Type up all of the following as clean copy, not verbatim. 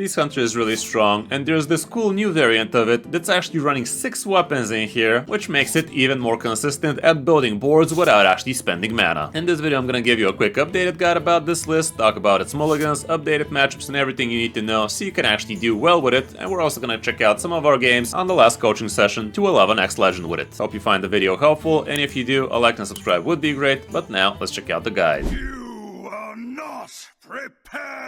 Beast Hunter is really strong, and there's this cool new variant of it that's actually running 6 weapons in here, which makes it even more consistent at building boards without actually spending mana. In this video I'm gonna give you a quick updated guide about this list, talk about its mulligans, updated matchups and everything you need to know so you can actually do well with it, and we're also gonna check out some of our games on the last coaching session to 11x Legend with it. Hope you find the video helpful, and if you do, a like and subscribe would be great, but now let's check out the guide. You are not prepared!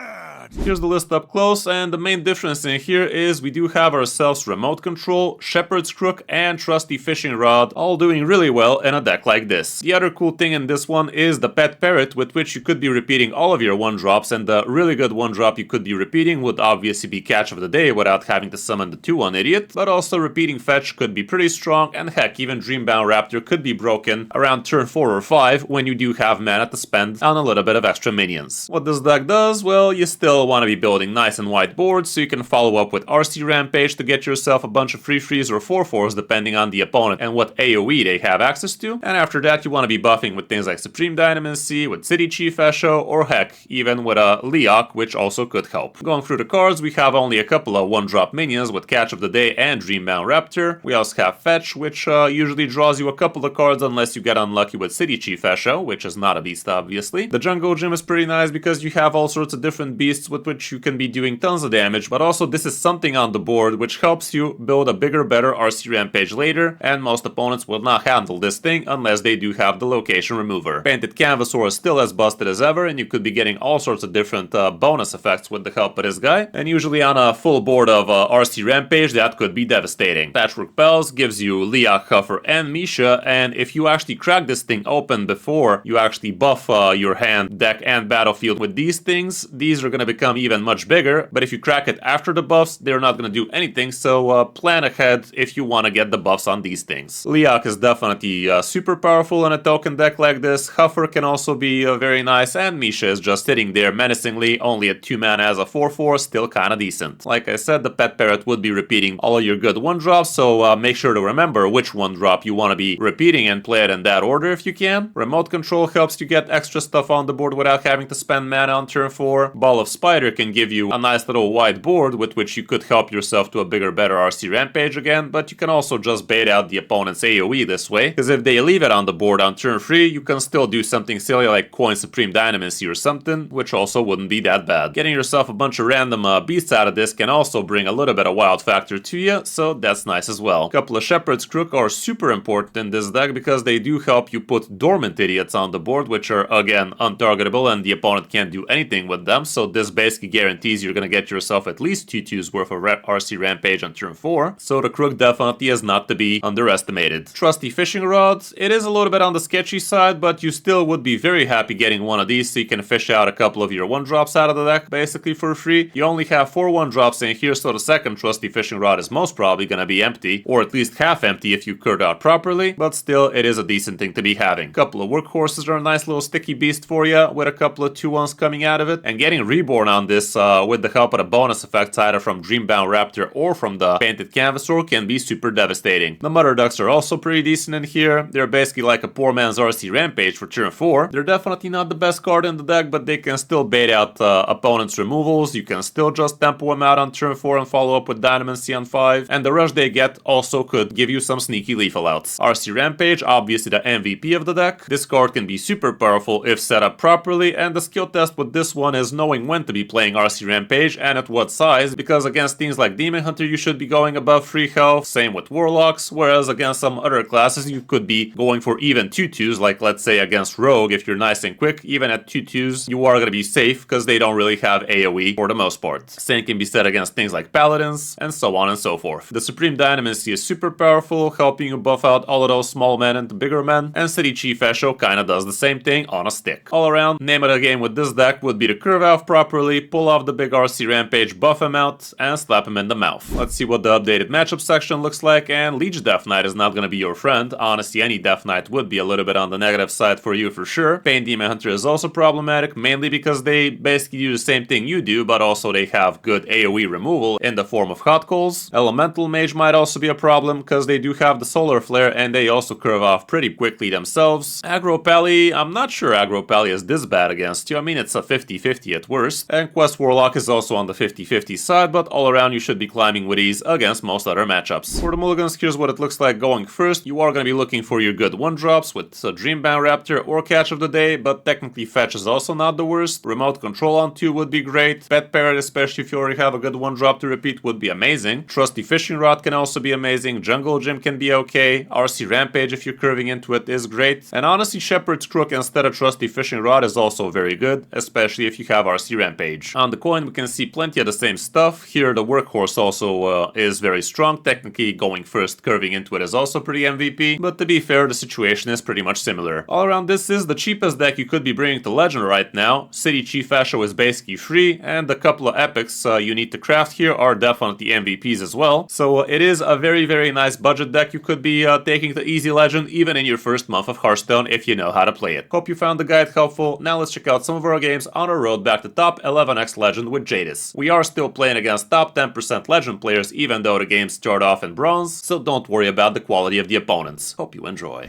Here's the list up close, and the main difference in here is we do have ourselves Remote Control, Shepherd's Crook, and Trusty Fishing Rod, all doing really well in a deck like this. The other cool thing in this one is the Pet Parrot, with which you could be repeating all of your 1-drops, and the really good 1-drop you could be repeating would obviously be Catch of the Day without having to summon the 2-1 Idiot, but also repeating Fetch could be pretty strong, and heck, even Dreambound Raptor could be broken around turn 4 or 5 when you do have mana to spend on a little bit of extra minions. What this deck does? Well, you still want to be building nice and wide boards, so you can follow up with RC Rampage to get yourself a bunch of free frees or 4/4s depending on the opponent and what AoE they have access to, and after that you want to be buffing with things like Supreme Dynamancy, with City Chief Esho, or heck, even with a Leok, which also could help. Going through the cards, we have only a couple of 1-drop minions with Catch of the Day and Dreambound Raptor. We also have Fetch, which usually draws you a couple of cards unless you get unlucky with City Chief Esho, which is not a beast obviously. The Jungle Gym is pretty nice because you have all sorts of different beasts with which you can be doing tons of damage, but also this is something on the board which helps you build a bigger, better RC Rampage later, and most opponents will not handle this thing unless they do have the location remover. Painted Canvasaur is still as busted as ever, and you could be getting all sorts of different bonus effects with the help of this guy, and usually on a full board of RC Rampage that could be devastating. Patchwork Bells gives you Leok, Huffer, and Misha, and if you actually crack this thing open before you actually buff your hand, deck, and battlefield with these things, these are going to become even much bigger, but if you crack it after the buffs, they're not going to do anything, so plan ahead if you want to get the buffs on these things. Leok is definitely super powerful in a token deck like this. Huffer can also be very nice, and Misha is just sitting there menacingly, only at 2 mana as a 4/4, still kinda decent. Like I said, the Pet Parrot would be repeating all of your good 1-drops, so make sure to remember which 1-drop you want to be repeating and play it in that order if you can. Remote Control helps you get extra stuff on the board without having to spend mana on turn 4. Ball of Spider can give you a nice little wide board with which you could help yourself to a bigger, better RC Rampage again, but you can also just bait out the opponent's AoE this way, because if they leave it on the board on turn 3, you can still do something silly like coin Supreme Dynamancy or something, which also wouldn't be that bad. Getting yourself a bunch of random beasts out of this can also bring a little bit of wild factor to you, so that's nice as well. A couple of Shepherd's Crook are super important in this deck because they do help you put Dormant Idiots on the board, which are again untargetable and the opponent can't do anything with them, so this basically guarantees you're gonna get yourself at least 2/2s worth of RC Rampage on turn 4, so the Crook definitely is not to be underestimated. Trusty Fishing Rod, it is a little bit on the sketchy side, but you still would be very happy getting one of these so you can fish out a couple of your 1-drops out of the deck basically for free. You only have 4 1-drops in here, so the second Trusty Fishing Rod is most probably gonna be empty, or at least half empty if you curd out properly, but still it is a decent thing to be having. Couple of Workhorses are a nice little sticky beast for you with a couple of 2-1s coming out of it, and getting Reborn on this with the help of the bonus effects either from Dreambound Raptor or from the Painted Canvasaur can be super devastating. The Mother Ducks are also pretty decent in here. They're basically like a poor man's RC Rampage for turn 4. They're definitely not the best card in the deck, but they can still bait out opponents' removals. You can still just tempo them out on turn 4 and follow up with Dynamancy on 5, and the rush they get also could give you some sneaky lethal outs. RC Rampage, obviously the MVP of the deck. This card can be super powerful if set up properly, and the skill test with this one is knowing when to be playing RC Rampage and at what size, because against things like Demon Hunter you should be going above 3 health, same with Warlocks, whereas against some other classes you could be going for even 2/2s, like let's say against Rogue, if you're nice and quick, even at 2/2s you are going to be safe because they don't really have AoE for the most part. Same can be said against things like Paladins, and so on and so forth. The Supreme Dynamancy is super powerful, helping you buff out all of those small men into bigger men, and City Chief Esho kinda does the same thing on a stick. All around, name of the game with this deck would be to curve out properly, pull off the big RC Rampage, buff him out, and slap him in the mouth. Let's see what the updated matchup section looks like, and Leech Death Knight is not going to be your friend. Honestly, any Death Knight would be a little bit on the negative side for you for sure. Pain Demon Hunter is also problematic, mainly because they basically do the same thing you do, but also they have good AoE removal in the form of Hot Coals. Elemental Mage might also be a problem, because they do have the Solar Flare, and they also curve off pretty quickly themselves. Aggro Pally, I'm not sure Aggro Pally is this bad against you. I mean, it's a 50/50 50-50 at worst, and Quest Warlock is also on the 50-50 side, but all around you should be climbing with ease against most other matchups. For the mulligans, here's what it looks like going first. You are going to be looking for your good 1-drops with Dreambound Raptor or Catch of the Day, but technically Fetch is also not the worst. Remote Control on 2 would be great. Pet Parrot, especially if you already have a good 1-drop to repeat, would be amazing. Trusty Fishing Rod can also be amazing. Jungle Gym can be okay. RC Rampage, if you're curving into it, is great. And honestly, Shepherd's Crook instead of Trusty Fishing Rod is also very good, especially if you have RC Rampage. On the coin, we can see plenty of the same stuff. Here, the Workhorse also is very strong. Technically, going first, curving into it is also pretty MVP, but to be fair, the situation is pretty much similar. All around, this is the cheapest deck you could be bringing to Legend right now. City Chief Asho is basically free, and a couple of epics you need to craft here are definitely MVPs as well. So it is a very, very nice budget deck you could be taking to Easy Legend, even in your first month of Hearthstone, if you know how to play it. Hope you found the guide helpful. Now let's check out some of our games on our road back to top 11x Legend with Jadis. We are still playing against top 10% Legend players, even though the games start off in Bronze, so don't worry about the quality of the opponents. Hope you enjoy.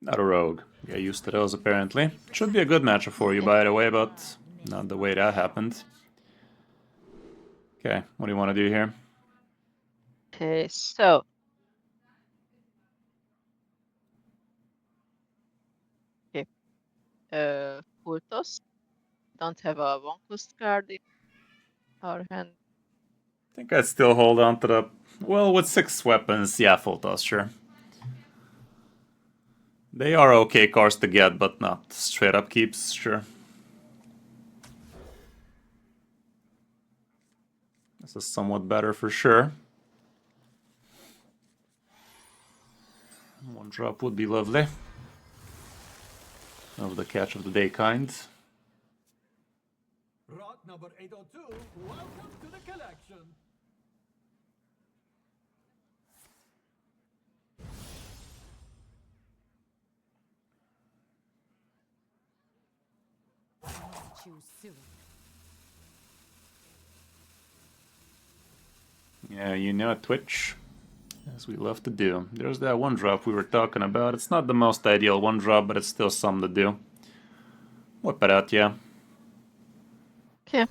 Not a rogue. Get used to those apparently. Should be a good matchup for you, by the way, but not the way that happened. Okay, what do you want to do here? Okay, so full toss. Don't have a one cost card in our hand. I think I'd still hold on to the... Well, with 6 weapons, yeah, full toss, sure. They are okay cards to get, but not straight up keeps, sure. This is somewhat better for sure. 1-drop would be lovely. Of the Catch of the Day kind. Rock number 802, welcome to the collection. Yeah, you know Twitch. As we love to do. There's that 1-drop we were talking about. It's not the most ideal 1-drop, but it's still something to do. Whip it out, yeah. Okay.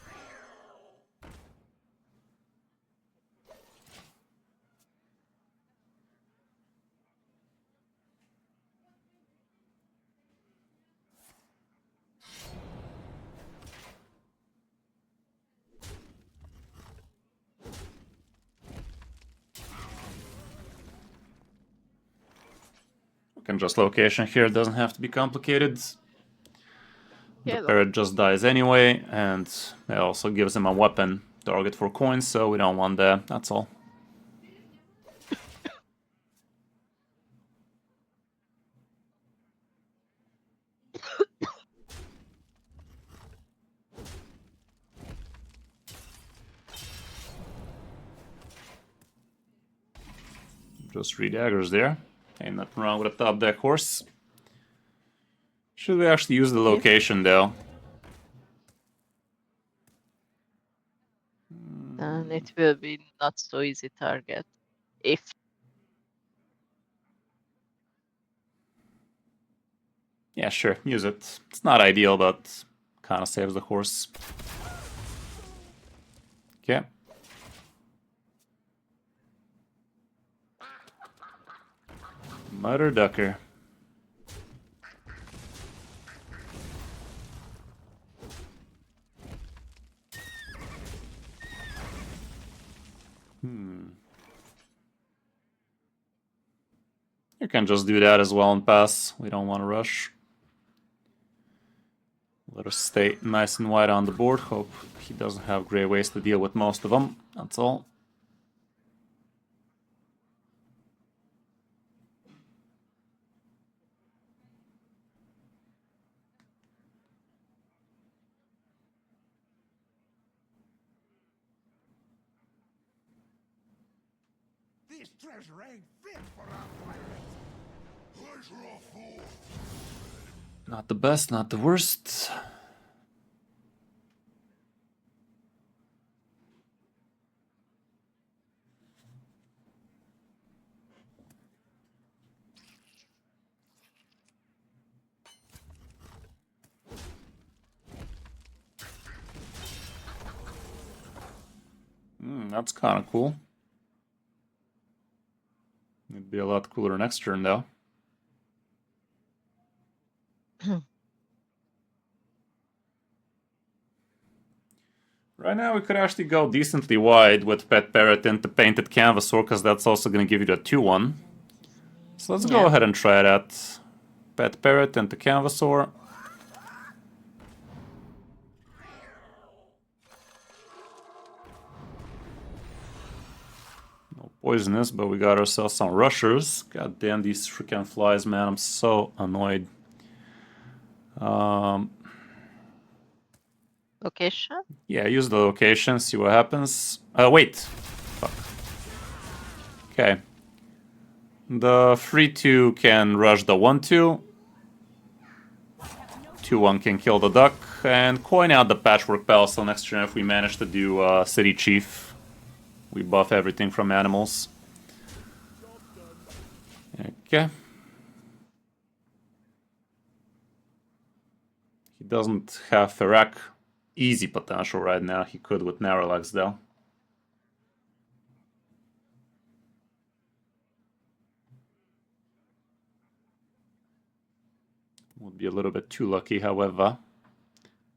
We can just location here, it doesn't have to be complicated. Yeah, The parrot just dies anyway, and it also gives him a weapon target for coins, so we don't want that, that's all. Just 3 daggers there. Ain't nothing wrong with a top deck horse. Should we actually use the location though? And it will be not so easy target. If Yeah, sure, use it. It's not ideal, but kind of saves the horse. Okay. Mother Ducker. You can just do that as well and pass. We don't want to rush. Let us stay nice and wide on the board. Hope he doesn't have gray ways to deal with most of them. That's all. This treasure ain't fit for our pirates. Pleasure of fool. Not the best, not the worst. That's kind of cool. It'd be a lot cooler next turn, though. Right now, we could actually go decently wide with Pet Parrot into Painted Canvasaur, because that's also going to give you the 2-1. So let's go ahead and try that. Pet Parrot into Canvasaur. No poisonous, but we got ourselves some rushers. God damn these freaking flies, man. I'm so annoyed. Location? Yeah, use the location, see what happens. Wait. Fuck. Okay. The 3-2 can rush the 1-2. 2-1 can kill the duck. And coin out the Patchwork Palace, so next turn if we manage to do City Chief, we buff everything from animals. Okay. He doesn't have Ferak easy potential right now. He could with Narrowlegs though. Would be a little bit too lucky, however.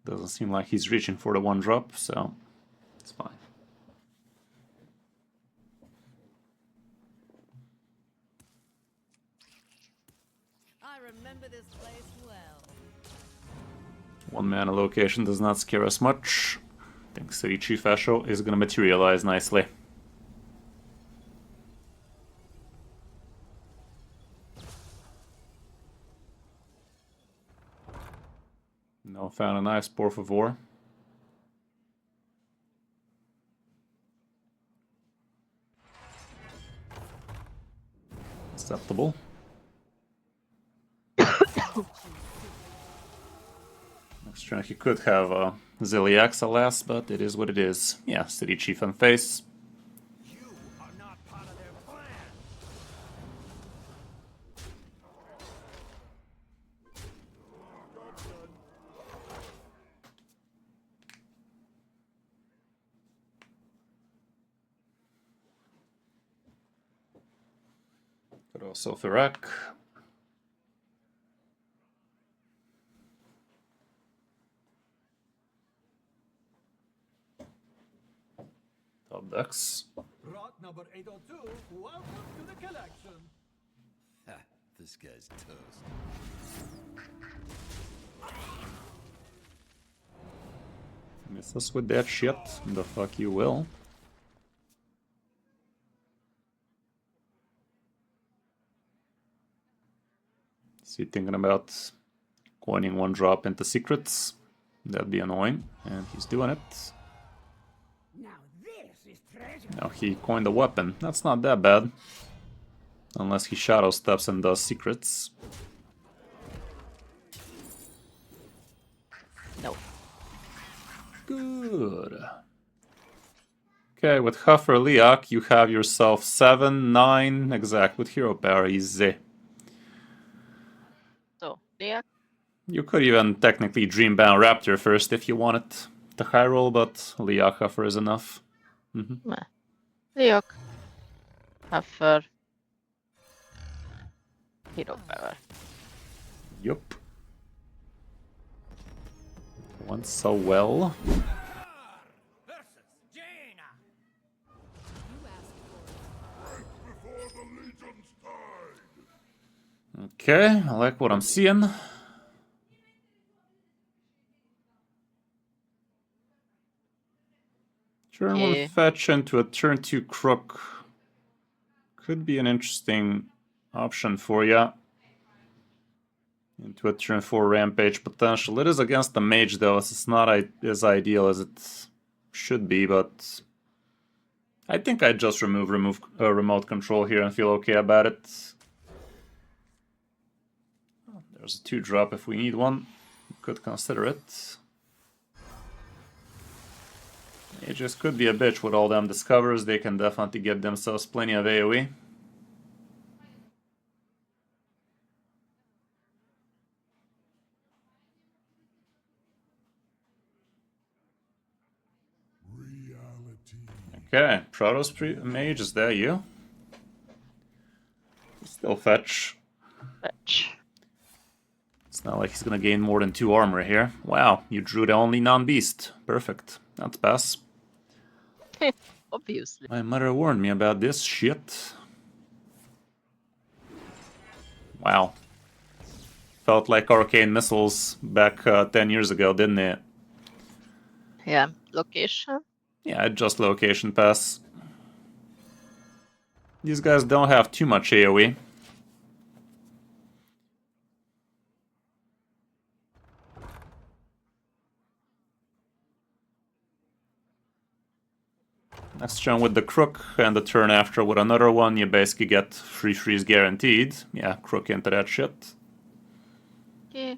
Doesn't seem like he's reaching for the 1-drop, so it's fine. I remember this place well. 1-mana location does not scare us much. I think City Chief Asho is going to materialize nicely. No, found a nice, por favor. Acceptable. Next turn he could have Ziliax, alas, but it is what it is. Yeah, City Chief on face. You are not part of their plan. Could also Ferak. Top decks. Rot number 802, welcome to the collection. Ha, this guy's toast. Miss us with that shit. The fuck you will. Is he thinking about coining 1-drop into secrets? That'd be annoying, and he's doing it. Now this is treasure. Now he coined a weapon. That's not that bad. Unless he shadow steps and does secrets. No. Good. Okay, with Huffer Liak, you have yourself 7, 9, exact with hero power, easy. So, Leak, You could even technically Dreambound Raptor first if you wanted the high roll, but Liak Huffer is enough. Leak, Huffer, Hero Power. Yup. Went so well. Versus Jaina. You asked for it. Before the legions died. Okay, I like what I'm seeing. Turn 1 fetch into a turn 2 crook. Could be an interesting option for ya. Into a turn 4 rampage potential. It is against the mage though, so it's not as ideal as it should be, but I think I'd just remove remote control here and feel okay about it. There's a 2-drop if we need one. Could consider it. Mages could be a bitch with all them discovers. They can definitely get themselves plenty of AoE. Reality. Okay, Protoss Mage, is that you? Still fetch. Fetch. It's not like he's gonna gain more than 2 armor here. Wow, you drew the only non-beast. Perfect. That's pass. Obviously. My mother warned me about this shit. Wow. Felt like arcane missiles back 10 years ago, didn't it? Yeah. Location. Yeah, just location pass. These guys don't have too much AoE. Next turn with the Crook, and the turn after with another one, you basically get free freeze guaranteed. Yeah, Crook into that shit. Okay.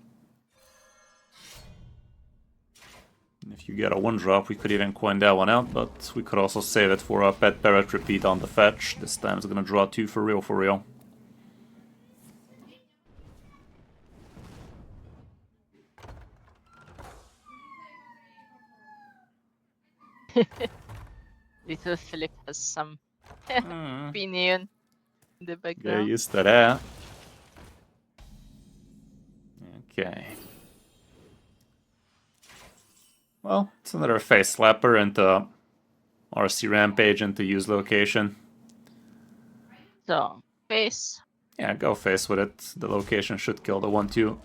If you get a 1-drop, we could even coin that one out, but we could also save it for a Pet Parrot repeat on the fetch. This time it's gonna draw 2 for real, for real. Little Philip has some opinion in the Get background. used to that. Okay. Well, it's another face slapper into RC Rampage into use location. So, face. Yeah, go face with it. The location should kill the 1-2.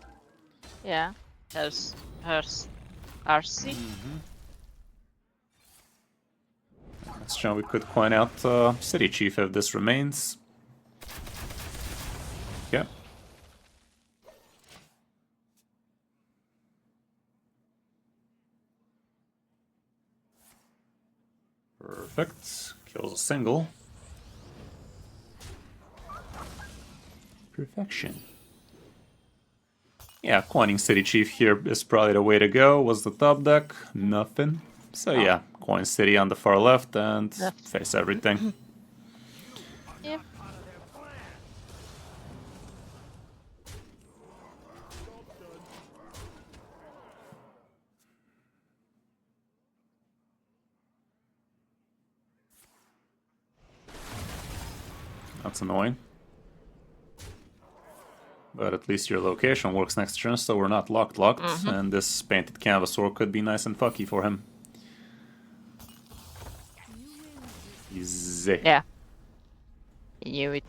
Yeah. There's RC. Next turn we could coin out City Chief if this remains. Yeah. Perfect. Kills a single. Perfection. Yeah, coining City Chief here is probably the way to go. Was the top deck? Nothing. So yeah, coin City on the far left and Left. face everything. Yeah. That's annoying. But at least your location works next turn, so we're not locked, and this painted canvasaur could be nice and fucky for him. Easy. Yeah. You knew it.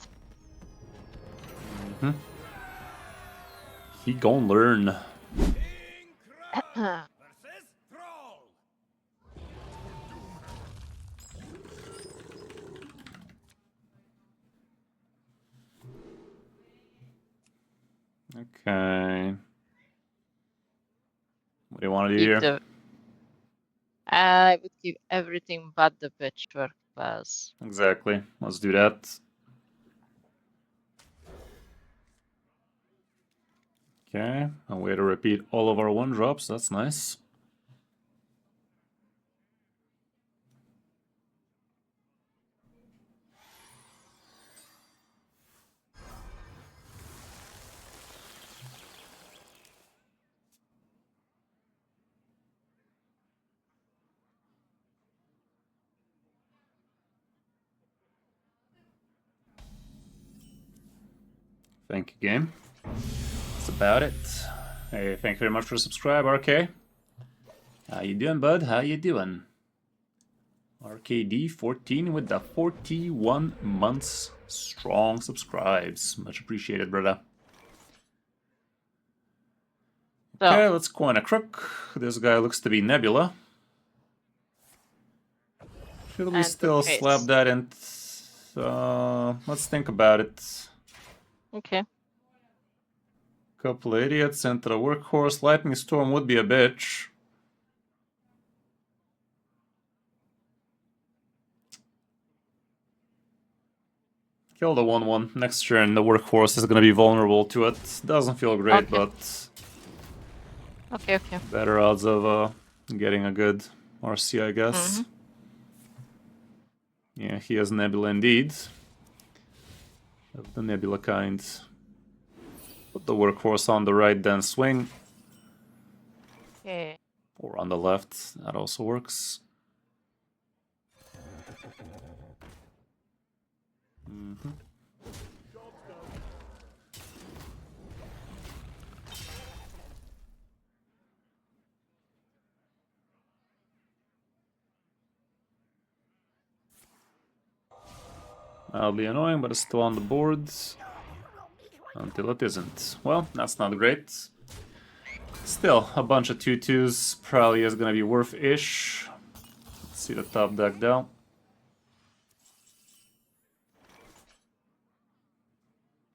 He gon' learn. Versus Troll. Okay. What do you want to do Keep here? the. I would keep everything but the patchwork pass. Exactly. Let's do that. Okay. A way to repeat all of our 1-drops. That's nice. Thank you, game. That's about it. Hey, thank you very much for subscribe, RK. How you doing, bud? How you doing? RKD14 with the 41 months strong subscribes. Much appreciated, brother. So, Okay, let's coin a crook. This guy looks to be Nebula. Should we And still the face. slap that in? Let's think about it. okay. Couple of idiots into the workhorse. Lightning Storm would be a bitch. Kill the 1-1. Next turn, the workhorse is gonna be vulnerable to it. Doesn't feel great, Okay. but Okay, okay. better odds of getting a good RC, I guess. Yeah, he has Nebula indeed. Of the Nebula kind. Put the workhorse on the right, then swing. Okay. Or on the left, that also works. That'll be annoying, but it's still on the board. Until it isn't. Well, that's not great. Still, a bunch of 2/2s probably is gonna be worth-ish. Let's see the top deck down.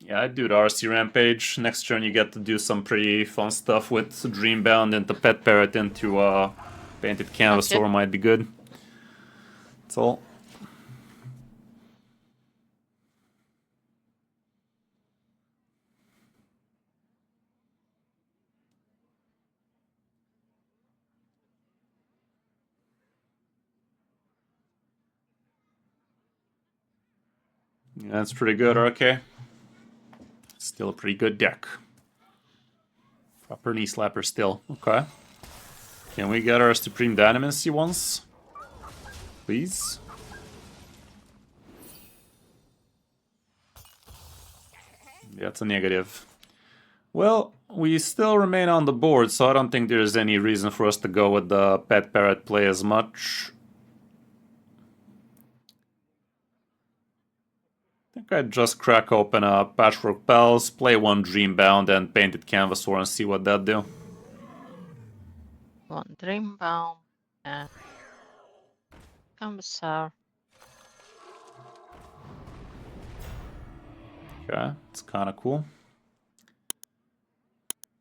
Yeah, I'd do the RC Rampage. Next turn you get to do some pretty fun stuff with Dreambound into Pet Parrot into Painted Canvas, or might be good. That's all. Yeah, that's pretty good, RK. Still a pretty good deck. Proper knee slapper still. Okay. Can we get our Supreme Dynamancy once? Please? That's a negative. Well, we still remain on the board, so I don't think there's any reason for us to go with the Pet Parrot play as much. I think I'd just crack open a Patchwork Pals, play one Dreambound and Painted Canvas War and see what that do. One Dreambound and Canvasar. Okay, it's kind of cool.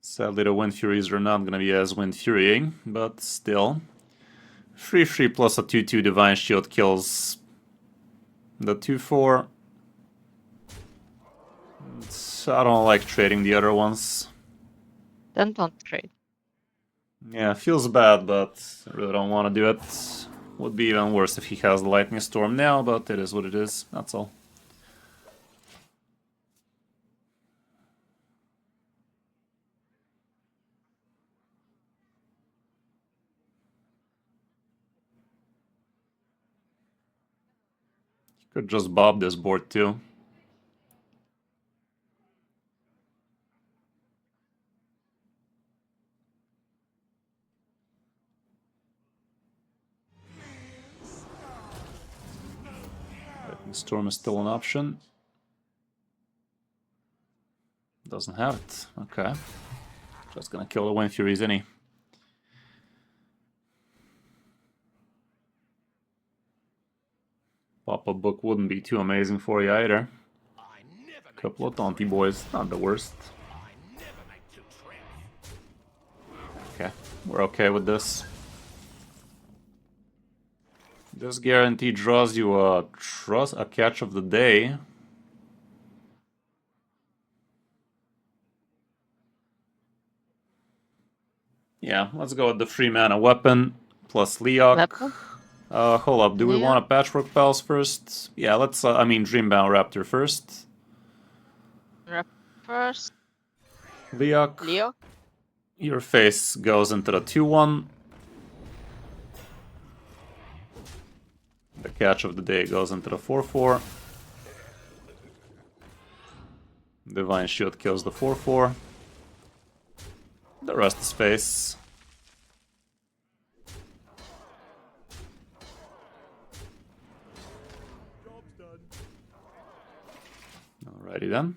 Sadly, the Wind Furies are not going to be as Wind Furying, but still. 3/3 plus a 2/2 Divine Shield kills the 2/4. I don't like trading the other ones. Then don't trade. Yeah, feels bad, but I really don't want to do it. Would be even worse if he has the Lightning Storm now, but it is what it is, that's all. Could just bob this board too. Lightning Storm is still an option. Doesn't have it. Okay. Just gonna kill the Wind Furies, any. Pop-up book wouldn't be too amazing for you either. Couple of taunty boys, not the worst. Okay, we're okay with this. This guarantee draws you a catch of the day. Yeah, let's go with the 3-mana weapon plus Leok. Hold up, do we want a Patchwork Pals first? Yeah, let's, Dreambound Raptor first. First. Leok. Your face goes into the 2/1. The catch of the day goes into the 4/4. Divine Shield kills the 4/4. The rest is face. Alrighty then.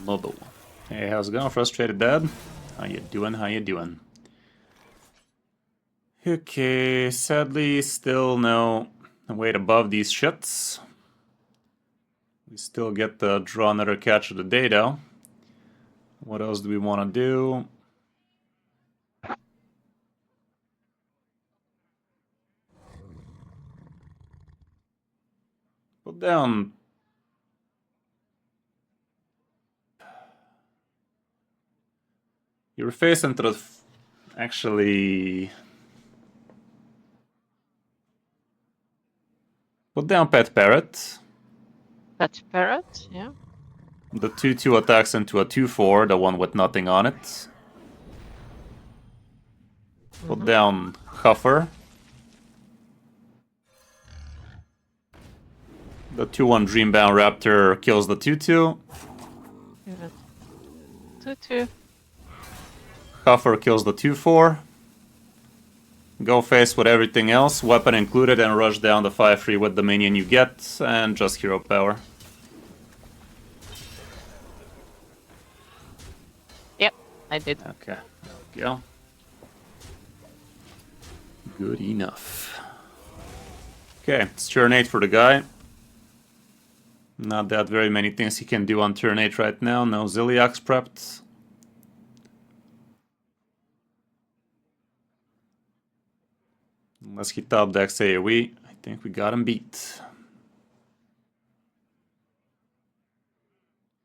Another one. Hey, how's it going, Frustrated Dad? How you doing? How you doing? Okay, sadly, still no weight above these shits. We still get to draw another catch of the day, though. What else do we want to do? Put down You're facing to the... Actually... Put down Pet Parrot. Pet Parrot, yeah. The 2/2 attacks into a 2/4, the one with nothing on it. Put down Huffer. The 2/1 Dreambound Raptor kills the 2/2. 2/2. Huffer kills the 2/4. Go face with everything else, weapon included, and rush down the 5/3 with the minion you get, and just hero power. Yep, I did. Okay, there we go. Good enough. Okay, it's turn 8 for the guy. Not that very many things he can do on turn 8 right now. No Ziliax prepped. Unless he top decks AoE, I think we got him beat.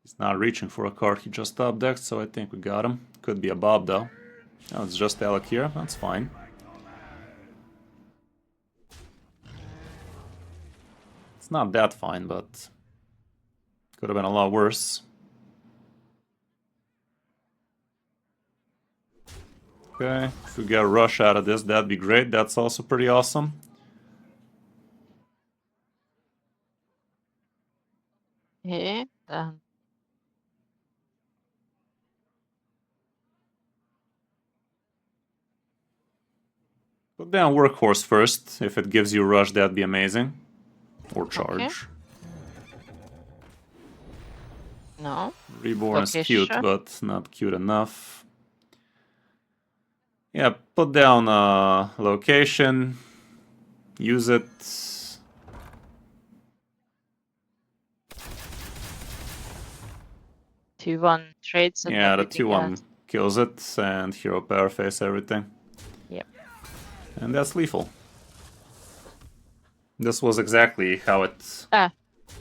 He's not reaching for a card he just top decked, so I think we got him. Could be a Bob though. Oh, it's just Alec here, that's fine. It's not that fine, but could have been a lot worse. Okay, if we get a rush out of this, that'd be great. That's also pretty awesome. Yeah, then. Put down Workhorse first. If it gives you a rush, that'd be amazing. Or charge. Okay. No. Reborn is cute, Location. but not cute enough. Yeah, put down location. Use it. 2/1 trades and Yeah, the everything 2/1 else. kills it, and hero power face everything. Yep. And that's lethal. This was exactly how it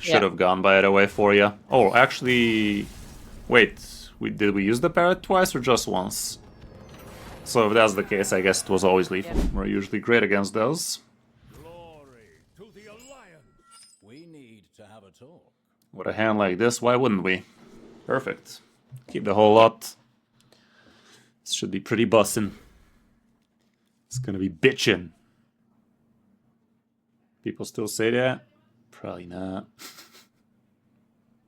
should have gone, by the way, for you. Oh, actually... Wait, did we use the parrot twice or just once? So if that's the case, I guess it was always lethal. Yeah. We're usually great against those. Glory to the Alliance. We need to have a talk. With a hand like this, why wouldn't we? Perfect. Keep the whole lot. This should be pretty bussin'. It's gonna be bitchin'. People still say that? Probably not.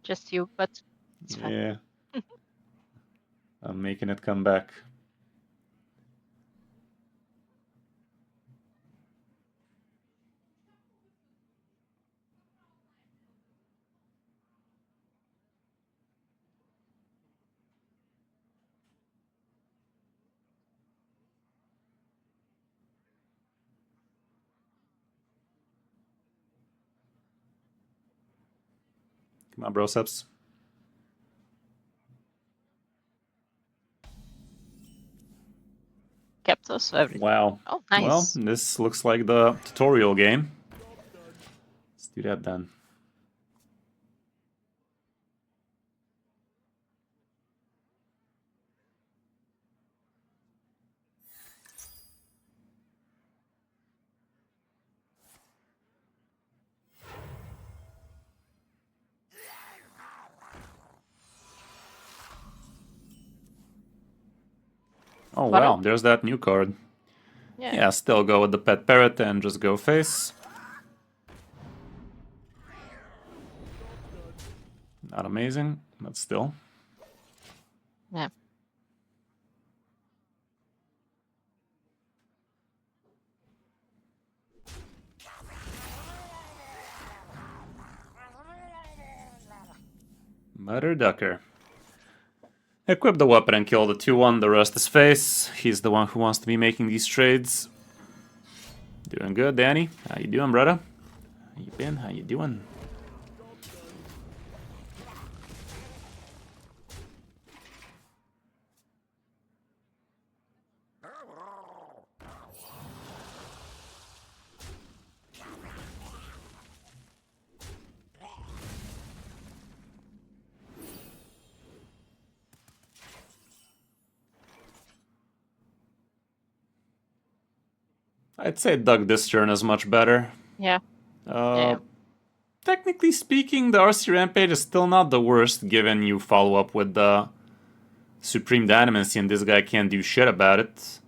Just you, but it's fine. Yeah. I'm making it come back. Come on, broceps. Kept us everything. Wow. Oh, nice. Well, this looks like the tutorial game. Let's do that then. Oh wow, there's that new card. Yeah, still go with the pet parrot and just go face. Not amazing, but still. Yeah. Mother Ducker. Equip the weapon and kill the 2/1, the rest is face. He's the one who wants to be making these trades. Doing good, Danny. How you doing, brother? How you been? How you doing? I'd say Doug this turn is much better. Yeah. Uh, Technically speaking, the RC Rampage is still not the worst, given you follow up with the Supreme Dynamancy and this guy can't do shit about it.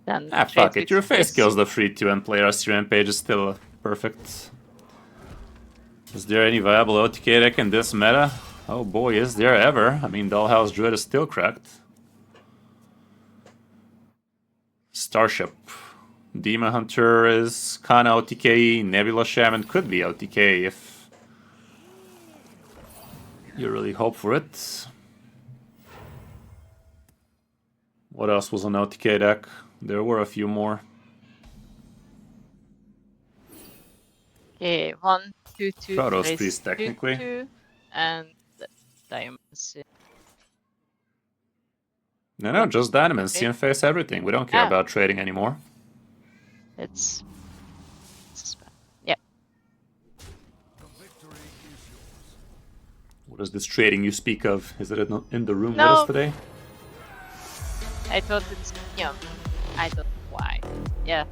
Then Fuck trade it, your with face Kris. kills the 3-2 and play RC Rampage is still perfect. Is there any viable OTK deck in this meta? Oh boy, is there ever. I mean, Dollhouse Druid is still cracked. Starship. Demon Hunter is kinda OTK. Nebula Shaman could be OTK if you really hope for it. What else was on OTK deck? There were a few more. Okay, 1, 2, 2, Protoss raise Priest, technically. 2, and Diamonds. No, just Dynamancy and face everything. We don't care Ah. about trading anymore. It's yeah. What is this trading you speak of? Is it in the room with No. us today? I thought it's I don't know why. Yeah.